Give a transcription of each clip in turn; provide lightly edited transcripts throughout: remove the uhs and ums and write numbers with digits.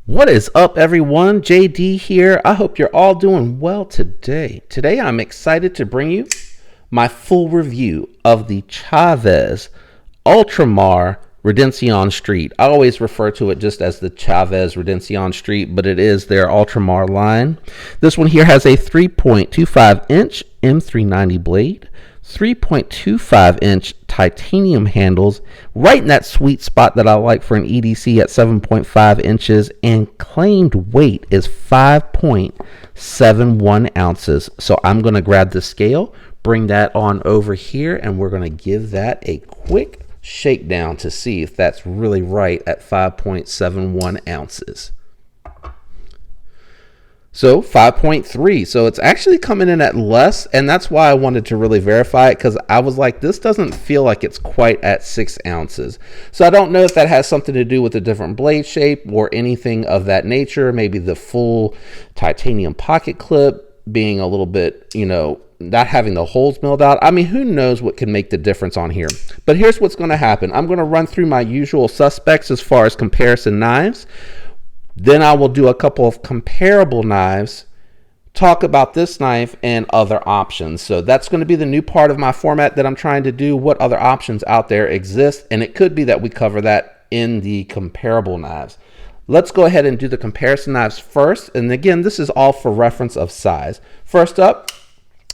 What is up, everyone? JD here. I hope you're all doing well today. Today, I'm excited to bring you my full review of the Chaves Redencion Street. I always refer to it just as the Chaves Redencion Street, but it is their Ultramar line. This one here has a 3.25-inch M390 blade, 3.25-inch titanium handles, right in that sweet spot that I like for an EDC at 7.5 inches, and claimed weight is 5.71 ounces. So I'm going to grab the scale, bring that on over here, and we're going to give that a quick shakedown to see if that's really right at 5.71 ounces. So 5.3, so it's actually coming in at less, and that's why I wanted to really verify it, because I was like, this doesn't feel like it's quite at 6 ounces. So I don't know if that has something to do with a different blade shape or anything of that nature. Maybe the full titanium pocket clip being a little bit, not having the holes milled out. I mean, who knows what can make the difference on here. But here's what's going to happen. I'm going to run through my usual suspects as far as comparison knives. Then I will do a couple of comparable knives, talk about this knife and other options. So that's going to be the new part of my format that I'm trying to do, what other options out there exist. And it could be that we cover that in the comparable knives. Let's go ahead and do the comparison knives first. And again, this is all for reference of size. First up,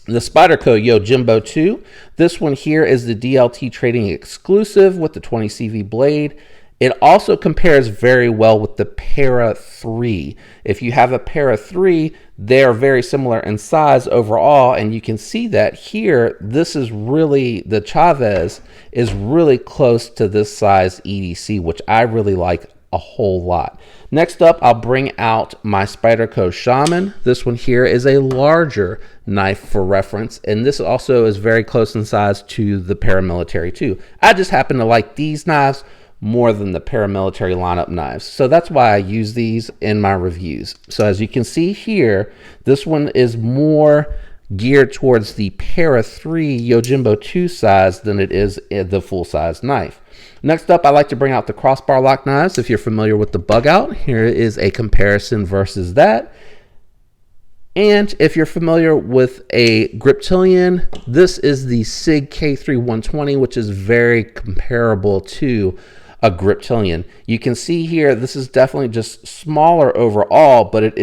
the Spyderco Yojimbo 2. This one here is the DLT Trading exclusive with the 20 CV blade. It also compares very well with the Para 3. If you have a Para 3, they're very similar in size overall, and you can see that here, this is really, the Chaves is really close to this size EDC, which I really like a whole lot. Next up, I'll bring out my Spyderco Shaman. This one here is a larger knife for reference, and this also is very close in size to the Paramilitary 2. I just happen to like these knives more than the paramilitary lineup knives. So that's why I use these in my reviews. So as you can see here, this one is more geared towards the Para 3 Yojimbo 2 size than it is the full size knife. Next up, I like to bring out the crossbar lock knives. If you're familiar with the bug out, here is a comparison versus that. And if you're familiar with a Griptilian, this is the SIG K3 120, which is very comparable to a Griptilian. You can see here, this is definitely just smaller overall, but it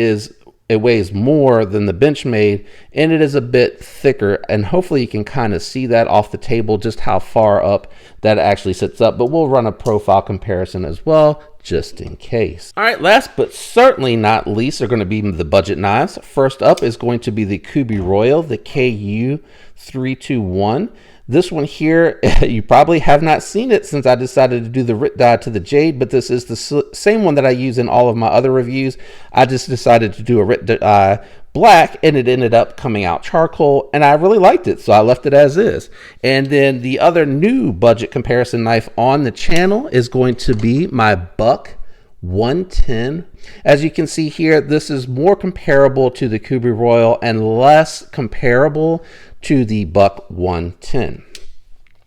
weighs more than the Benchmade, and it is a bit thicker, and hopefully you can kind of see that off the table, just how far up that actually sits up, but we'll run a profile comparison as well, just in case. All right, last but certainly not least are going to be the budget knives. First up is going to be the Kubi Royal, the KU321. This one here, you probably have not seen it since I decided to do the Rit dye to the Jade, but this is the same one that I use in all of my other reviews. I just decided to do a Rit dye black, and it ended up coming out charcoal, and I really liked it, so I left it as is. And then the other new budget comparison knife on the channel is going to be my Buck 110. As you can see here, this is more comparable to the Kubi Royal and less comparable to the Buck 110.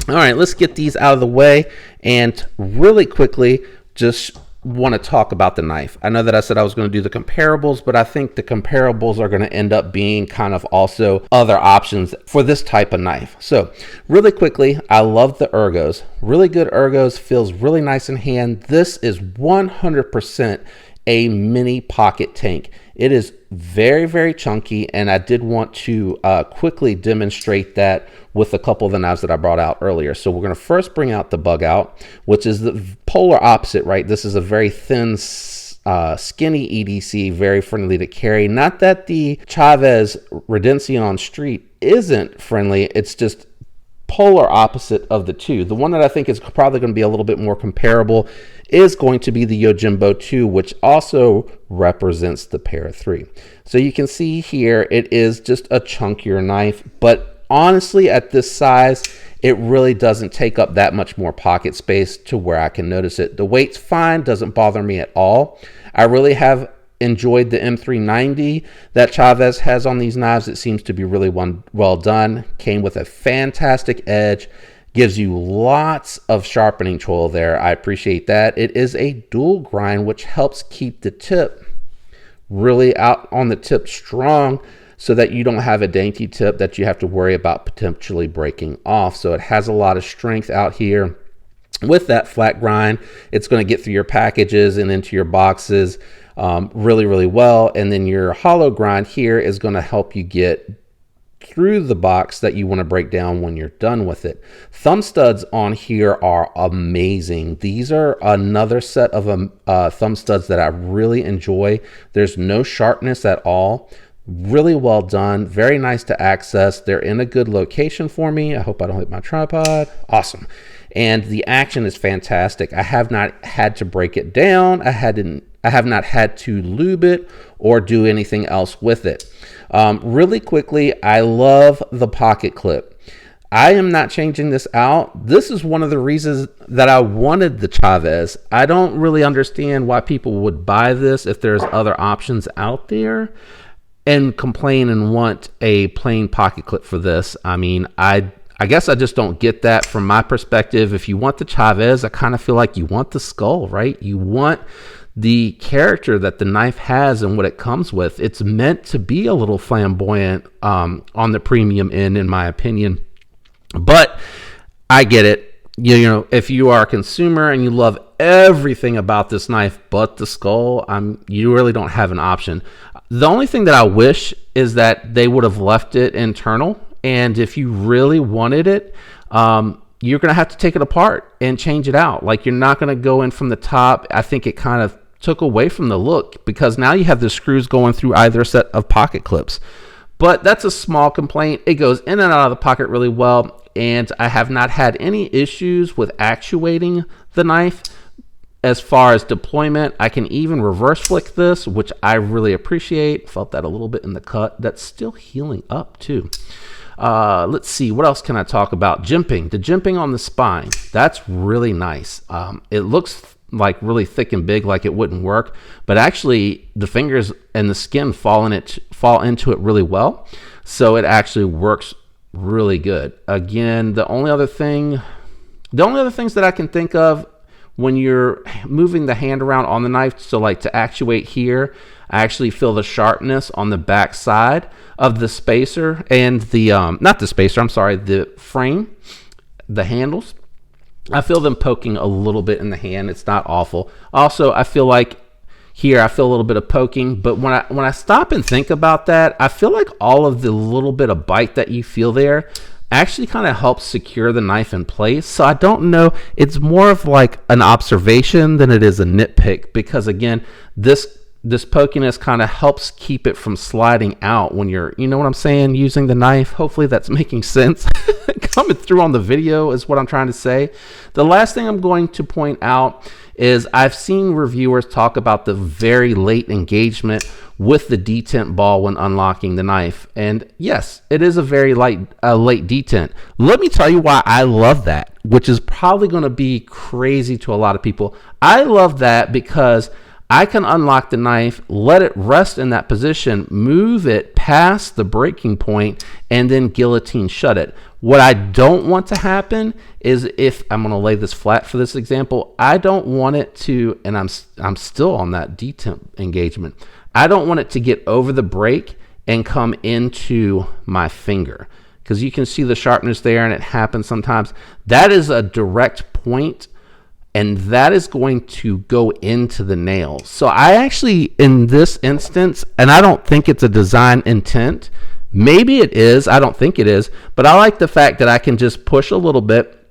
All right, let's get these out of the way, and really quickly just want to talk about the knife. I know that I said I was going to do the comparables, but I think the comparables are going to end up being kind of also other options for this type of knife. So really quickly, I love the ergos. Really good ergos, feels really nice in hand. This is 100% a mini pocket tank. It is very, very chunky, and I did want to quickly demonstrate that with a couple of the knives that I brought out earlier. So we're going to first bring out the bug out, which is the polar opposite, right? This is a very thin, skinny EDC, very friendly to carry. Not that the Chaves Redencion Street isn't friendly, it's just polar opposite of the two. The one that I think is probably going to be a little bit more comparable is going to be the Yojimbo 2, which also represents the Para 3. So you can see here, it is just a chunkier knife, but honestly, at this size, it really doesn't take up that much more pocket space to where I can notice it. The weight's fine, doesn't bother me at all. I really have enjoyed the M390 that Chaves has on these knives. It seems to be really well done. Came with a fantastic edge, Gives you lots of sharpening choil there. I appreciate that. It is a dual grind, which helps keep the tip really out on the tip strong, so that you don't have a dainty tip that you have to worry about potentially breaking off. So it has a lot of strength out here. With that flat grind, it's going to get through your packages and into your boxes really, really well. And then your hollow grind here is going to help you get through the box that you want to break down when you're done with it. Thumb studs on here are amazing. These are another set of thumb studs that I really enjoy. There's no sharpness at all. Really well done. Very nice to access. They're in a good location for me. I hope I don't hit my tripod. Awesome. And the action is fantastic. I have not had to break it down. I have not had to lube it or do anything else with it. Really quickly, I love the pocket clip. I am not changing this out. This is one of the reasons that I wanted the Chaves. I don't really understand why people would buy this if there's other options out there and complain and want a plain pocket clip for this. I mean, I guess I just don't get that from my perspective. If you want the Chaves, I kind of feel like you want the skull, right? You want the character that the knife has and what it comes with. It's meant to be a little flamboyant on the premium end, in my opinion. But I get it. You know, if you are a consumer and you love everything about this knife but the skull, you really don't have an option. The only thing that I wish is that they would have left it internal. And if you really wanted it, you're going to have to take it apart and change it out. Like, you're not going to go in from the top. I think it kind of took away from the look, because now you have the screws going through either set of pocket clips. But that's a small complaint. It goes in and out of the pocket really well, and I have not had any issues with actuating the knife. As far as deployment, I can even reverse flick this, which I really appreciate. Felt that a little bit in the cut. That's still healing up too. Let's see, what else can I talk about? Jimping. The jimping on the spine, that's really nice. It looks like really thick and big, like it wouldn't work, but actually the fingers and the skin fall into it really well, so it actually works really good. Again, the only other things that I can think of when you're moving the hand around on the knife, so like to actuate here, I actually feel the sharpness on the back side of the spacer and the the frame, the handles. I feel them poking a little bit in the hand. It's not awful. Also, I feel like here I feel a little bit of poking, but when I stop and think about that, I feel like all of the little bit of bite that you feel there actually kind of helps secure the knife in place. So I don't know, it's more of like an observation than it is a nitpick, because again, this pokiness kind of helps keep it from sliding out when you're, you know what I'm saying, using the knife. Hopefully that's making sense. Coming through on the video is what I'm trying to say. The last thing I'm going to point out is I've seen reviewers talk about the very late engagement with the detent ball when unlocking the knife. And yes, it is a very late detent. Let me tell you why I love that, which is probably going to be crazy to a lot of people. I love that because I can unlock the knife, let it rest in that position, move it past the breaking point, and then guillotine shut it. What I don't want to happen is, if I'm going to lay this flat for this example, I don't want it to, and I'm still on that detent engagement, I don't want it to get over the break and come into my finger, because you can see the sharpness there, and it happens sometimes. That is a direct point, and that is going to go into the nail. So I actually, in this instance, and I don't think it's a design intent, maybe it is, I don't think it is, but I like the fact that I can just push a little bit,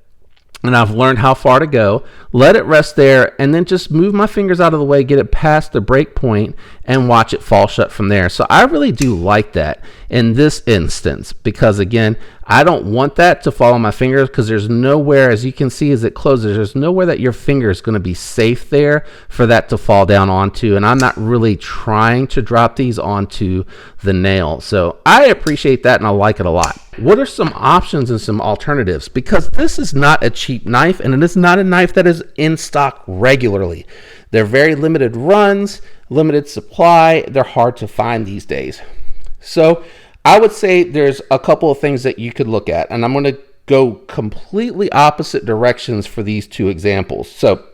and I've learned how far to go, let it rest there, and then just move my fingers out of the way, get it past the break point, and watch it fall shut from there. So I really do like that in this instance, because again, I don't want that to fall on my fingers, because there's nowhere, as you can see as it closes, there's nowhere that your finger is going to be safe there for that to fall down onto, and I'm not really trying to drop these onto the nail. So I appreciate that, and I like it a lot. What are some options and some alternatives? Because this is not a cheap knife, and it is not a knife that is in stock regularly. They're very limited runs, limited supply. They're hard to find these days. So I would say there's a couple of things that you could look at, and I'm going to go completely opposite directions for these two examples. So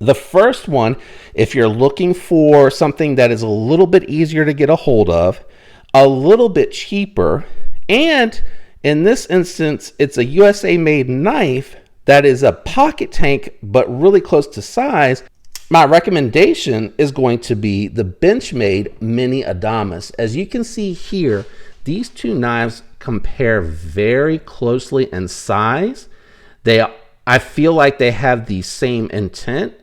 the first one, if you're looking for something that is a little bit easier to get a hold of, a little bit cheaper, and in this instance, it's a USA made knife that is a pocket tank, but really close to size, my recommendation is going to be the Benchmade Mini Adamas. As you can see here, these two knives compare very closely in size. I feel like they have the same intent.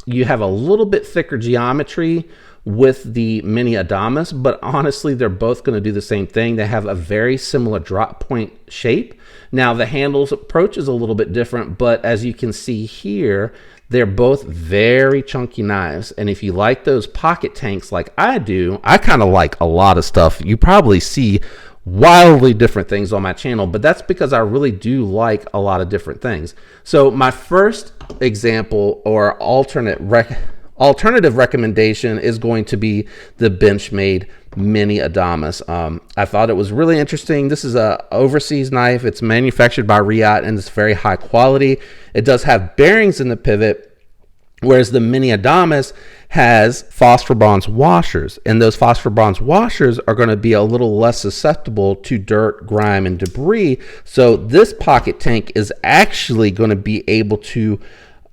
You have a little bit thicker geometry with the Mini Adamas, but honestly, they're both going to do the same thing. They have a very similar drop point shape. Now, the handle's approach is a little bit different, but as you can see here, they're both very chunky knives. And if you like those pocket tanks like I do, I kind of like a lot of stuff. You probably see wildly different things on my channel, but that's because I really do like a lot of different things. So my first example or alternative recommendation is going to be the Benchmade Mini Adamas. I thought it was really interesting. This is a overseas knife. It's manufactured by Riot and it's very high quality. It does have bearings in the pivot, whereas the Mini Adamas has phosphor bronze washers, and those phosphor bronze washers are going to be a little less susceptible to dirt, grime, and debris. So this pocket tank is actually going to be able to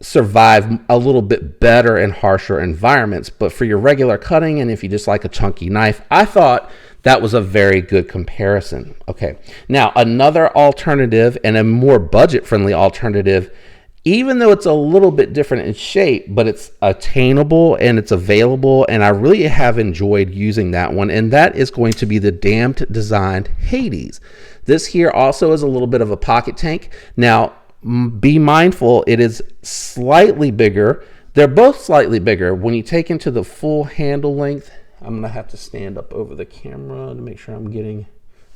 survive a little bit better in harsher environments. But for your regular cutting, and if you just like a chunky knife, I thought that was a very good comparison. Okay, now another alternative and a more budget-friendly alternative, even though it's a little bit different in shape, but it's attainable and it's available, and I really have enjoyed using that one, and that is going to be the Damned designed Hades. This here also is a little bit of a pocket tank. Now, be mindful, it is slightly bigger. They're both slightly bigger. When you take into the full handle length, I'm gonna have to stand up over the camera to make sure I'm getting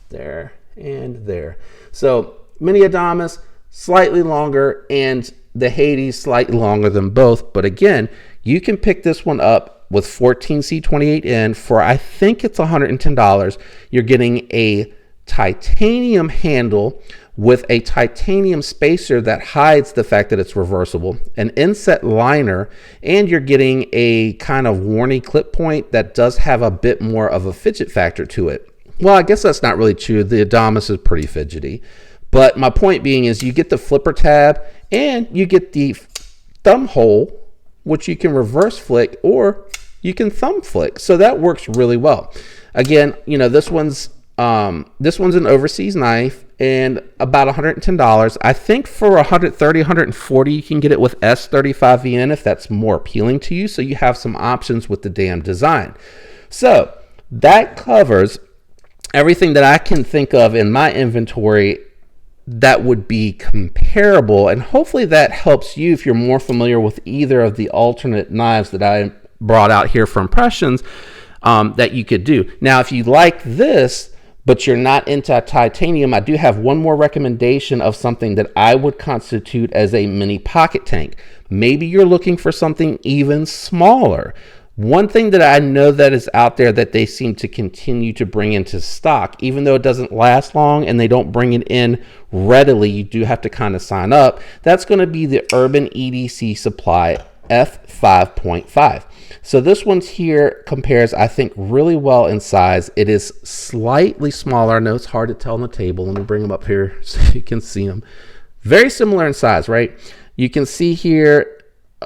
there and there. So Mini Adamas, slightly longer, and the Hades slightly longer than both. But again, you can pick this one up with 14C28N for, I think it's $110. You're getting a titanium handle with a titanium spacer that hides the fact that it's reversible, an inset liner, and you're getting a kind of warny clip point that does have a bit more of a fidget factor to it. Well, I guess that's not really true. The Adamas is pretty fidgety. But my point being is you get the flipper tab and you get the thumb hole, which you can reverse flick or you can thumb flick. So that works really well. Again, you know, this one's an overseas knife and about $110. I think for $130, $140, you can get it with S35VN if that's more appealing to you. So you have some options with the damn design. So that covers everything that I can think of in my inventory that would be comparable, and hopefully that helps you if you're more familiar with either of the alternate knives that I brought out here for impressions, that you could do. Now, if you like this, but you're not into titanium, I do have one more recommendation of something that I would constitute as a mini pocket tank. Maybe you're looking for something even smaller. One thing that I know that is out there that they seem to continue to bring into stock, even though it doesn't last long and they don't bring it in readily, you do have to kind of sign up. That's going to be the Urban EDC Supply F5.5. So this one here compares, I think, really well in size. It is slightly smaller. I know it's hard to tell on the table. Let me bring them up here so you can see them. Very similar in size, right? You can see here,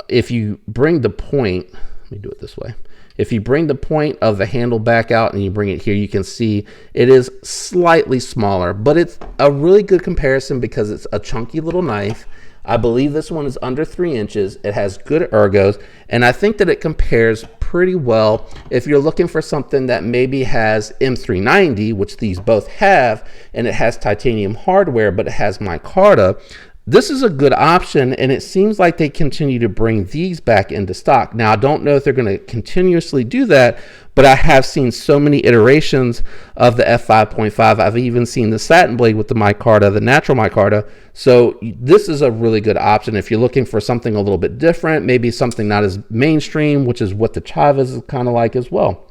if you bring the point, let me do it this way. If you bring the point of the handle back out and you bring it here, you can see it is slightly smaller, but it's a really good comparison because it's a chunky little knife. I believe this one is under 3 inches. It has good ergos, and I think that it compares pretty well if you're looking for something that maybe has M390, which these both have, and it has titanium hardware, but it has micarta. This is a good option, and it seems like they continue to bring these back into stock. Now, I don't know if they're going to continuously do that, but I have seen so many iterations of the F5.5. I've even seen the satin blade with the micarta, the natural micarta. So this is a really good option if you're looking for something a little bit different, maybe something not as mainstream, which is what the Chaves is kind of like as well.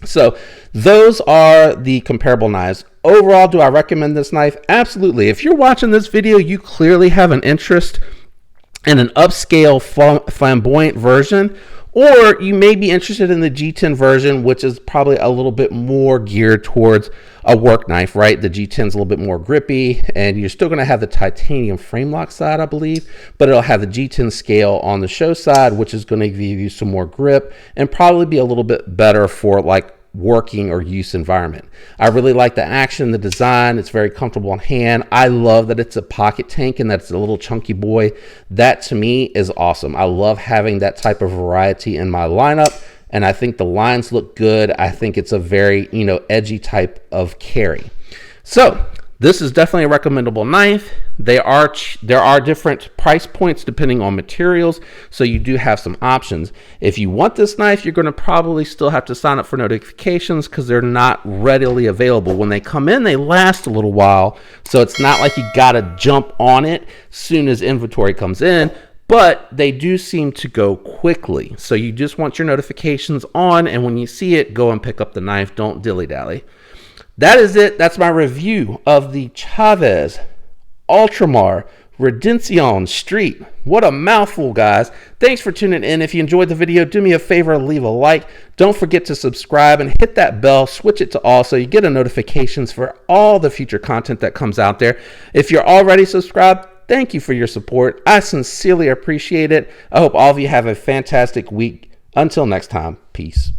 So those are the comparable knives. Overall, do I recommend this knife? Absolutely. If you're watching this video, you clearly have an interest in an upscale flamboyant version, or you may be interested in the G10 version, which is probably a little bit more geared towards a work knife, right? The G10 is a little bit more grippy, and you're still going to have the titanium frame lock side, I believe, but it'll have the G10 scale on the show side, which is going to give you some more grip and probably be a little bit better for like working or use environment. I really like the action, the design. It's very comfortable in hand. I love that it's a pocket tank and that's a little chunky boy. That to me is awesome. I love having that type of variety in my lineup, and I think the lines look good. I think it's a very, edgy type of carry. So this is definitely a recommendable knife. There are different price points depending on materials, so you do have some options. If you want this knife, you're going to probably still have to sign up for notifications because they're not readily available. When they come in, they last a little while, so it's not like you got to jump on it as soon as inventory comes in, but they do seem to go quickly. So you just want your notifications on, and when you see it, go and pick up the knife. Don't dilly-dally. That is it. That's my review of the Chaves Redencion Street. What a mouthful, guys. Thanks for tuning in. If you enjoyed the video, do me a favor, leave a like. Don't forget to subscribe and hit that bell. Switch it to all so you get a notifications for all the future content that comes out there. If you're already subscribed, thank you for your support. I sincerely appreciate it. I hope all of you have a fantastic week. Until next time, peace.